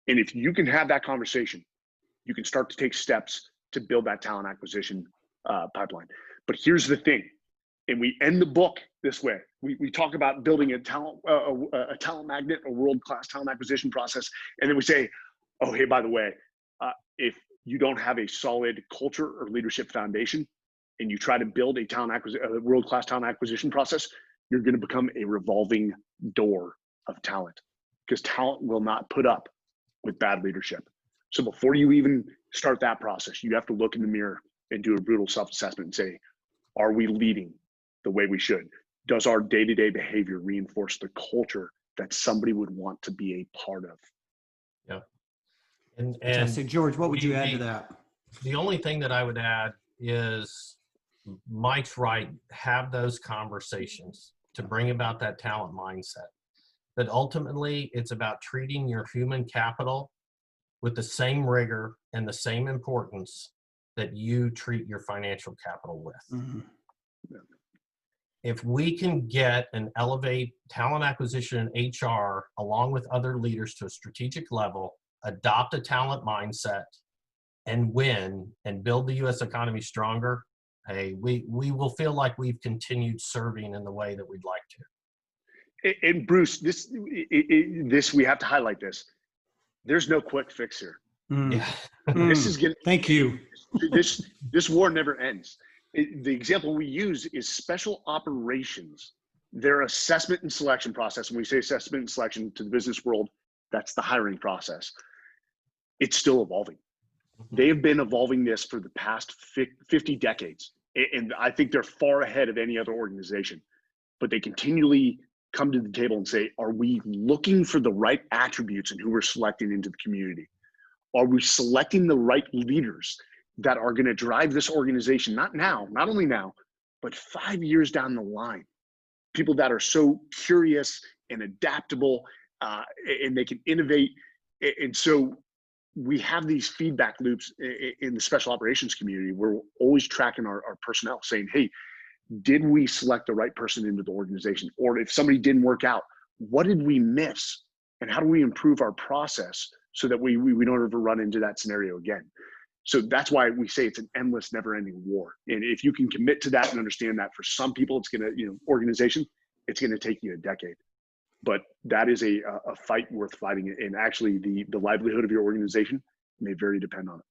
And if you can have that conversation, you can start to take steps to build that talent acquisition pipeline. But here's the thing, and we end the book this way. We talk about building a talent magnet, a world-class talent acquisition process, and then we say, "Oh, hey, by the way, if you don't have a solid culture or leadership foundation, and you try to build a world-class talent acquisition process, you're going to become a revolving door of talent, because talent will not put up with bad leadership." So before you even start that process, you have to look in the mirror and do a brutal self-assessment and say, are we leading the way we should? Does our day-to-day behavior reinforce the culture that somebody would want to be a part of? Yeah. And say, George, what would you add to that? The only thing that I would add is Mike's right. Have those conversations to bring about that talent mindset. But ultimately, it's about treating your human capital with the same rigor and the same importance that you treat your financial capital with. Mm-hmm. If we can get and elevate talent acquisition and HR along with other leaders to a strategic level, adopt a talent mindset, and win and build the U.S. economy stronger, hey, we will feel like we've continued serving in the way that we'd like to. And Bruce, this we have to highlight this. There's no quick fix here. Yeah. This is gonna. Thank you. This war never ends. The example we use is special operations. Their assessment and selection process, when we say assessment and selection to the business world, that's the hiring process. It's still evolving. They have been evolving this for the past 50 decades. And I think they're far ahead of any other organization. But they continually come to the table and say, are we looking for the right attributes in who we're selecting into the community? Are we selecting the right leaders that are going to drive this organization, not only now, but 5 years down the line? People that are so curious and adaptable, and they can innovate. And so we have these feedback loops in the special operations community. We're always tracking our personnel, saying, hey, did we select the right person into the organization? Or if somebody didn't work out, what did we miss? And how do we improve our process so that we don't ever run into that scenario again? So that's why we say it's an endless, never-ending war. And if you can commit to that and understand that, for some people, it's going to, organization, it's going to take you a decade. But that is a fight worth fighting. And actually, the livelihood of your organization may very depend on it.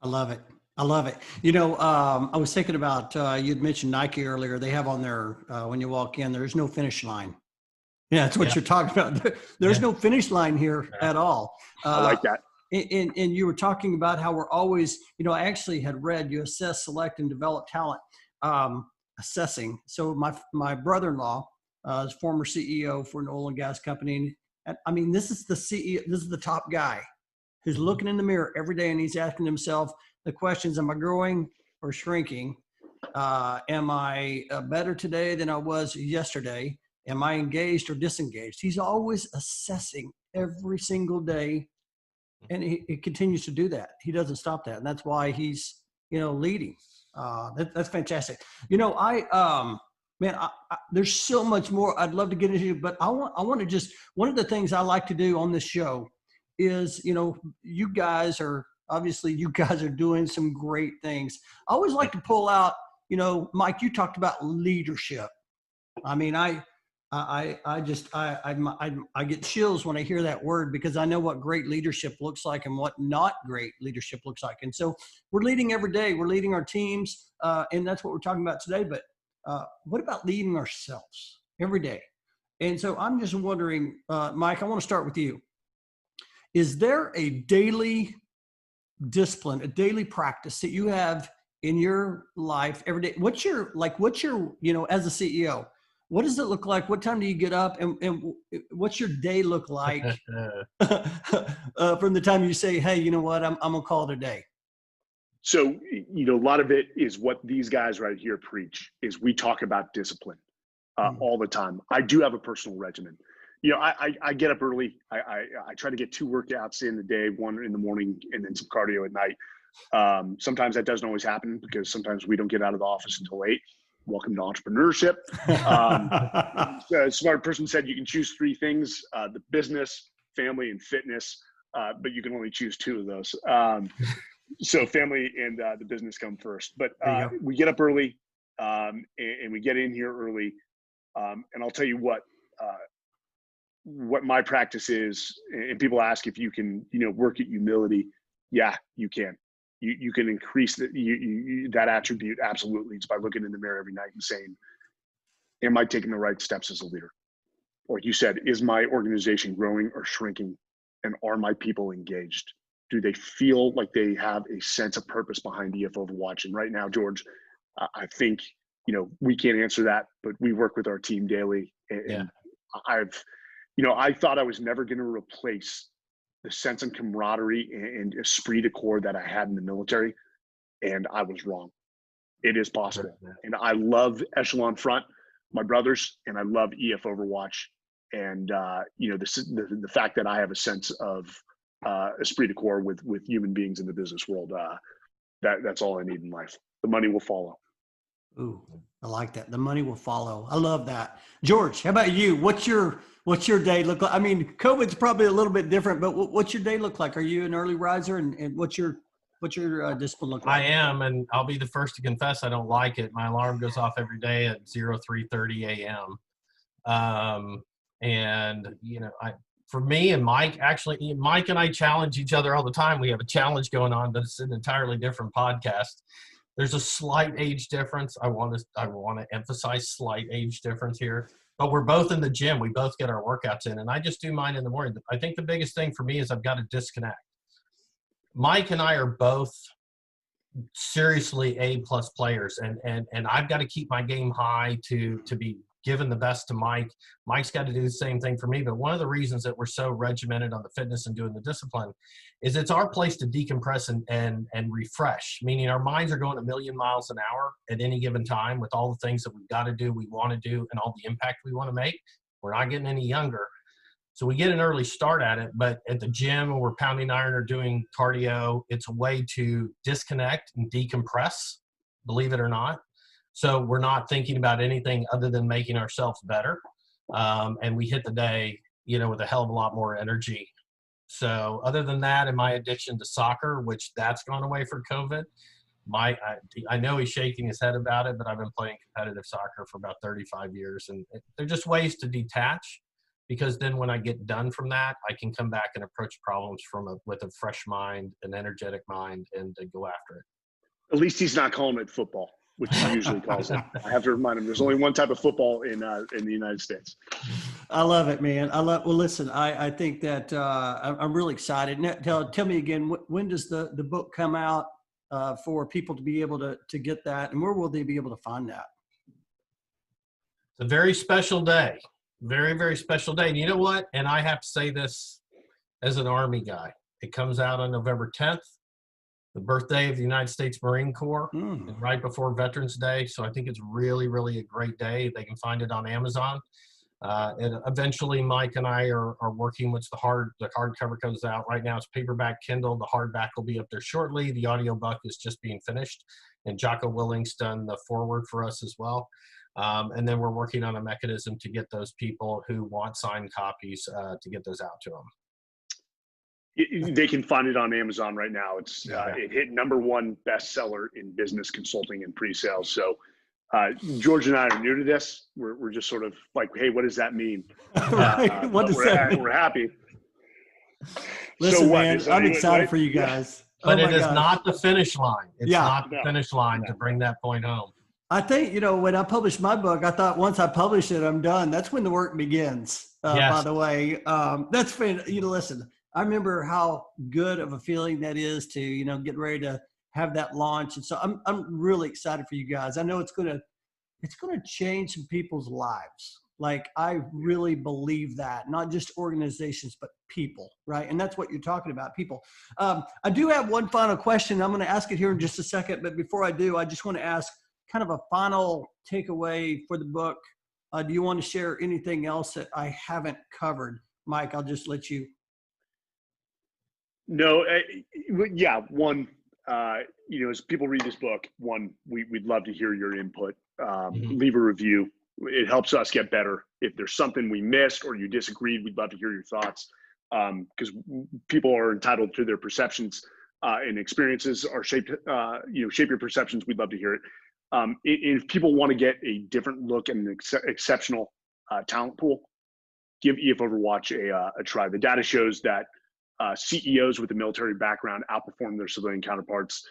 I love it. I love it. I was thinking about, you'd mentioned Nike earlier. They have on there, when you walk in, there's no finish line. Yeah, that's what you're talking about. There's no finish line here at all. I like that. And you were talking about how we're always, I actually had read you assess, select, and develop talent, assessing. So my brother-in-law is former CEO for an oil and gas company. And I mean, this is the CEO, this is the top guy who's looking in the mirror every day and he's asking himself the questions: am I growing or shrinking? Am I better today than I was yesterday? Am I engaged or disengaged? He's always assessing every single day. And he continues to do that. He doesn't stop that. And that's why he's, leading. That's fantastic. There's so much more I'd love to get into, but I want to just, one of the things I like to do on this show is, you guys are doing some great things. I always like to pull out, Mike, you talked about leadership. I mean, I get chills when I hear that word, because I know what great leadership looks like and what not great leadership looks like. And so we're leading every day. We're leading our teams, and that's what we're talking about today. But what about leading ourselves every day? And so I'm just wondering, Mike, I want to start with you. Is there a daily discipline, a daily practice that you have in your life every day? What's your, as a CEO, what does it look like? What time do you get up, and what's your day look like from the time you say, hey, you know what, I'm gonna call it a day? So, a lot of it is what these guys right here preach, is we talk about discipline all the time. I do have a personal regimen. I get up early. I try to get 2 workouts in the day, 1 in the morning and then some cardio at night. Sometimes that doesn't always happen, because sometimes we don't get out of the office until 8. Welcome to entrepreneurship. A smart person said you can choose 3 things: the business, family, and fitness, but you can only choose 2 of those. So family and the business come first. But we get up early, and we get in here early. And I'll tell you what my practice is. And people ask if you can, work at humility. Yeah, you can. You can increase that attribute, absolutely, just by looking in the mirror every night and saying, am I taking the right steps as a leader? Or like you said, is my organization growing or shrinking? And are my people engaged? Do they feel like they have a sense of purpose behind EF Overwatch? And right now, George, I think, we can't answer that, but we work with our team daily. And I thought I was never going to replace the sense of camaraderie and esprit de corps that I had in the military. And I was wrong. It is possible. And I love Echelon Front, my brothers, and I love EF Overwatch. And, the fact that I have a sense of esprit de corps with human beings in the business world, that's all I need in life. The money will follow. Ooh, I like that. The money will follow. I love that. George, how about you? What's your day look like? I mean, COVID's probably a little bit different, but what's your day look like? Are you an early riser, and what's your discipline look like? I am, and I'll be the first to confess I don't like it. My alarm goes off every day at 03:30 a.m. And for me and Mike, actually, Mike and I challenge each other all the time. We have a challenge going on, but it's an entirely different podcast. There's a slight age difference. I want to emphasize slight age difference here. But we're both in the gym. We both get our workouts in, and I just do mine in the morning. I think the biggest thing for me is I've got to disconnect. Mike and I are both seriously A+ players, and I've got to keep my game high to be given the best to Mike. Mike's got to do the same thing for me. But one of the reasons that we're so regimented on the fitness and doing the discipline is it's our place to decompress and refresh, meaning our minds are going a million miles an hour at any given time with all the things that we've got to do, we want to do, and all the impact we want to make. We're not getting any younger. So we get an early start at it, but at the gym when we're pounding iron or doing cardio, it's a way to disconnect and decompress, believe it or not. So we're not thinking about anything other than making ourselves better. And we hit the day, with a hell of a lot more energy. So other than that, and my addiction to soccer, which that's gone away for COVID, I know he's shaking his head about it, but I've been playing competitive soccer for about 35 years. And they're just ways to detach, because then when I get done from that, I can come back and approach problems with a fresh mind, an energetic mind, and to go after it. At least he's not calling it football, which he usually calls it. I have to remind him there's only one type of football in the United States. I love it, man. Well, listen, I think that I'm really excited. Now, tell me again, when does the book come out for people to be able to get that, and where will they be able to find that? It's a very special day. Very, very special day. And you know what? And I have to say this as an Army guy. It comes out on November 10th, the birthday of the United States Marine Corps, and right before Veterans Day. So I think it's really, really a great day. They can find it on Amazon. And eventually Mike and I are working with the hardcover comes out. Right now it's paperback, Kindle. The hardback will be up there shortly. The audiobook is just being finished. And Jocko Willing's done the foreword for us as well. And then we're working on a mechanism to get those people who want signed copies to get those out to them. They can find it on Amazon right now. It hit #1 bestseller in business consulting and pre-sales. So George and I are new to this. We're just sort of like, hey, what does that mean? Right. What does that mean? We're happy. Listen, man, I'm excited for you guys. But it is not the finish line. It's not the finish line to bring that point home. I think, when I published my book, I thought once I publish it, I'm done. That's when the work begins, Yes. By the way. That's fan. Listen, I remember how good of a feeling that is to, get ready to have that launch. And so I'm really excited for you guys. I know it's going to change some people's lives. Like, I really believe that, not just organizations, but people, right? And that's what you're talking about, people. I do have one final question. I'm going to ask it here in just a second. But before I do, I just want to ask kind of a final takeaway for the book. Do you want to share anything else that I haven't covered? Mike, I'll just let you. No, yeah. One, as people read this book, we'd love to hear your input. Leave a review. It helps us get better. If there's something we missed or you disagreed, we'd love to hear your thoughts. Because people are entitled to their perceptions and experiences are shaped, shape your perceptions. We'd love to hear it. If people want to get a different look and an exceptional talent pool, give EF Overwatch a try. The data shows that CEOs with a military background outperform their civilian counterparts.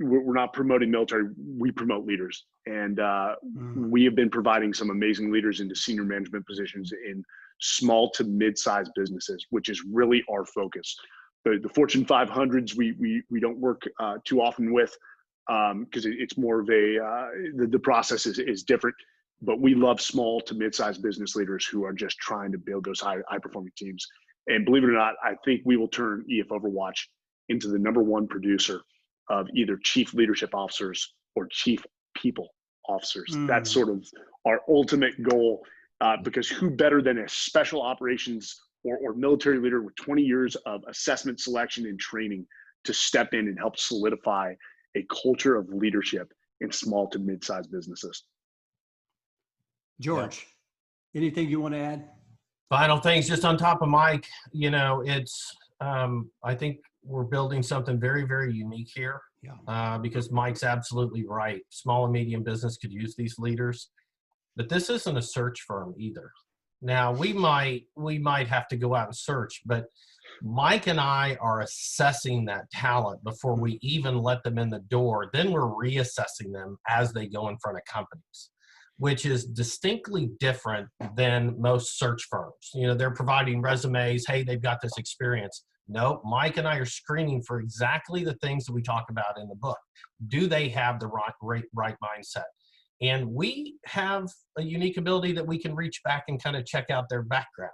We're not promoting military, we promote leaders. And we have been providing some amazing leaders into senior management positions in small to mid-sized businesses, which is really our focus. The Fortune 500s we don't work too often with because it's more of the process is different. But we love small to mid-sized business leaders who are just trying to build those high-performing teams. And believe it or not, I think we will turn EF Overwatch into the #1 producer of either chief leadership officers or chief people officers. That's sort of our ultimate goal, because who better than a special operations or military leader with 20 years of assessment, selection, and training to step in and help solidify a culture of leadership in small to mid-sized businesses. George, anything you want to add? Final things, just on top of Mike, it's, I think we're building something very, very unique here. Because Mike's absolutely right. Small and medium business could use these leaders, but this isn't a search firm either. Now we might have to go out and search, but Mike and I are assessing that talent before we even let them in the door. Then we're reassessing them as they go in front of companies, which is distinctly different than most search firms. You know, they're providing resumes. Hey, they've got this experience. No, Mike and I are screening for exactly the things that we talk about in the book. Do they have the right mindset? And we have a unique ability that we can reach back and kind of check out their background.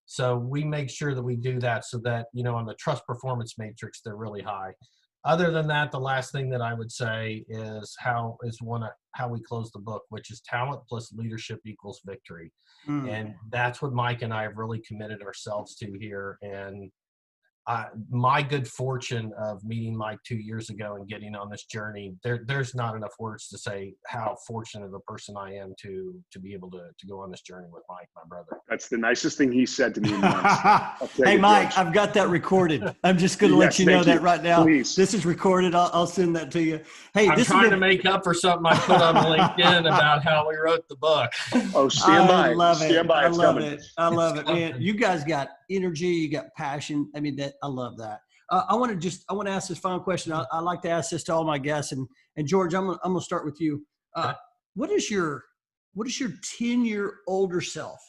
So we make sure that we do that so that, you know, on the trust performance matrix, they're really high. Other than that, the last thing that I would say is how we close the book, which is talent plus leadership equals victory. And that's what Mike and I have really committed ourselves to here. And my good fortune of meeting Mike 2 years ago and getting on this journey, there's not enough words to say how fortunate of a person I am to be able to go on this journey with Mike, my brother. That's the nicest thing he said to me in months. Hey, Mike, I've got that recorded. I'm just going to let you know that right now. Please. This is recorded. I'll send that to you. Hey, I'm trying to make up for something I put on LinkedIn about how we wrote the book. Oh, stand by. I love Stand by. I It's love coming. it. I love it, man. You guys got energy. You got passion. I mean, I love that. I want to ask this final question. I like to ask this to all my guests, and George, I'm going to start with you. What is your 10-year older self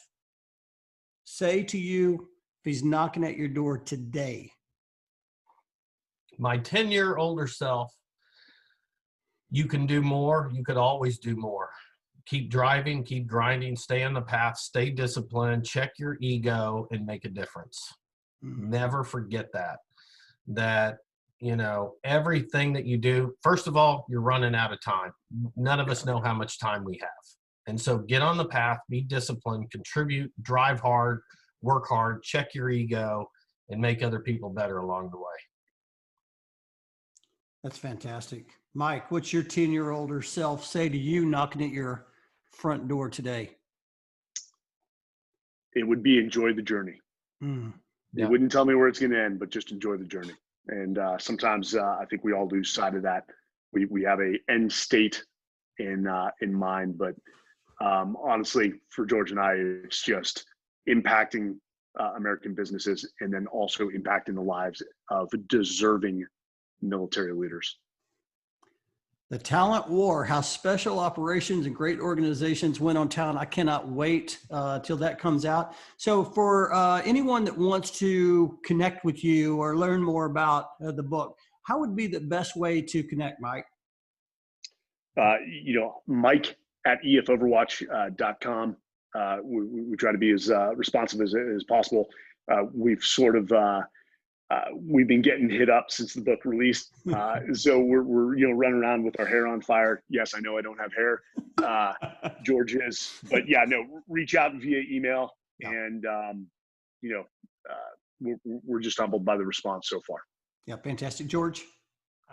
say to you if he's knocking at your door today? My 10-year older self, you can do more. You could always do more. Keep driving, keep grinding, stay on the path, stay disciplined, check your ego, and make a difference. Never forget that, you know, everything that you do, first of all, you're running out of time. None of us know how much time we have. And so get on the path, be disciplined, contribute, drive hard, work hard, check your ego, and make other people better along the way. That's fantastic. Mike, what's your 10-year older self say to you knocking at your front door today? It would be enjoy the journey. Yeah. It wouldn't tell me where it's going to end, but just enjoy the journey. And sometimes I think we all lose sight of that. We have a end state in mind, but honestly, for George and I, it's just impacting American businesses and then also impacting the lives of deserving military leaders. The Talent War, how special operations and great organizations win on talent. I cannot wait till that comes out. So for anyone that wants to connect with you or learn more about the book, how would be the best way to connect, Mike? Mike at efoverwatch.com. We try to be as responsive as possible. We've sort of we've been getting hit up since the book released. So we're running around with our hair on fire. Yes, I know I don't have hair. George is, but yeah, no, reach out via email. Yeah. And, we're just humbled by the response so far. Yeah. Fantastic. George.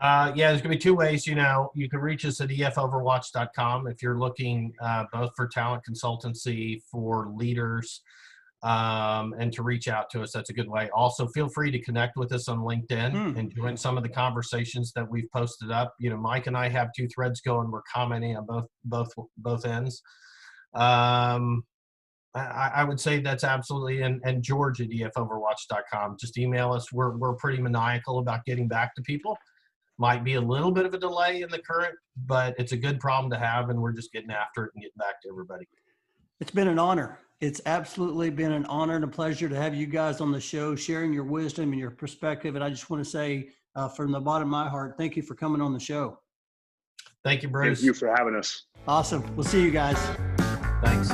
Yeah, there's going to be two ways. You can reach us at efoverwatch.com if you're looking both for talent consultancy, for leaders, and to reach out to us. That's a good way. Also, feel free to connect with us on LinkedIn and join some of the conversations that we've posted up. You know, Mike and I have 2 threads going. We're commenting on both ends. I would say that's absolutely, and George at efoverwatch.com. Just email us. We're pretty maniacal about getting back to people. Might be a little bit of a delay in the current, but it's a good problem to have, and we're just getting after it and getting back to everybody. It's been an honor. It's absolutely been an honor and a pleasure to have you guys on the show, sharing your wisdom and your perspective. And I just want to say from the bottom of my heart, thank you for coming on the show. Thank you, Bruce. Thank you for having us. Awesome. We'll see you guys. Thanks.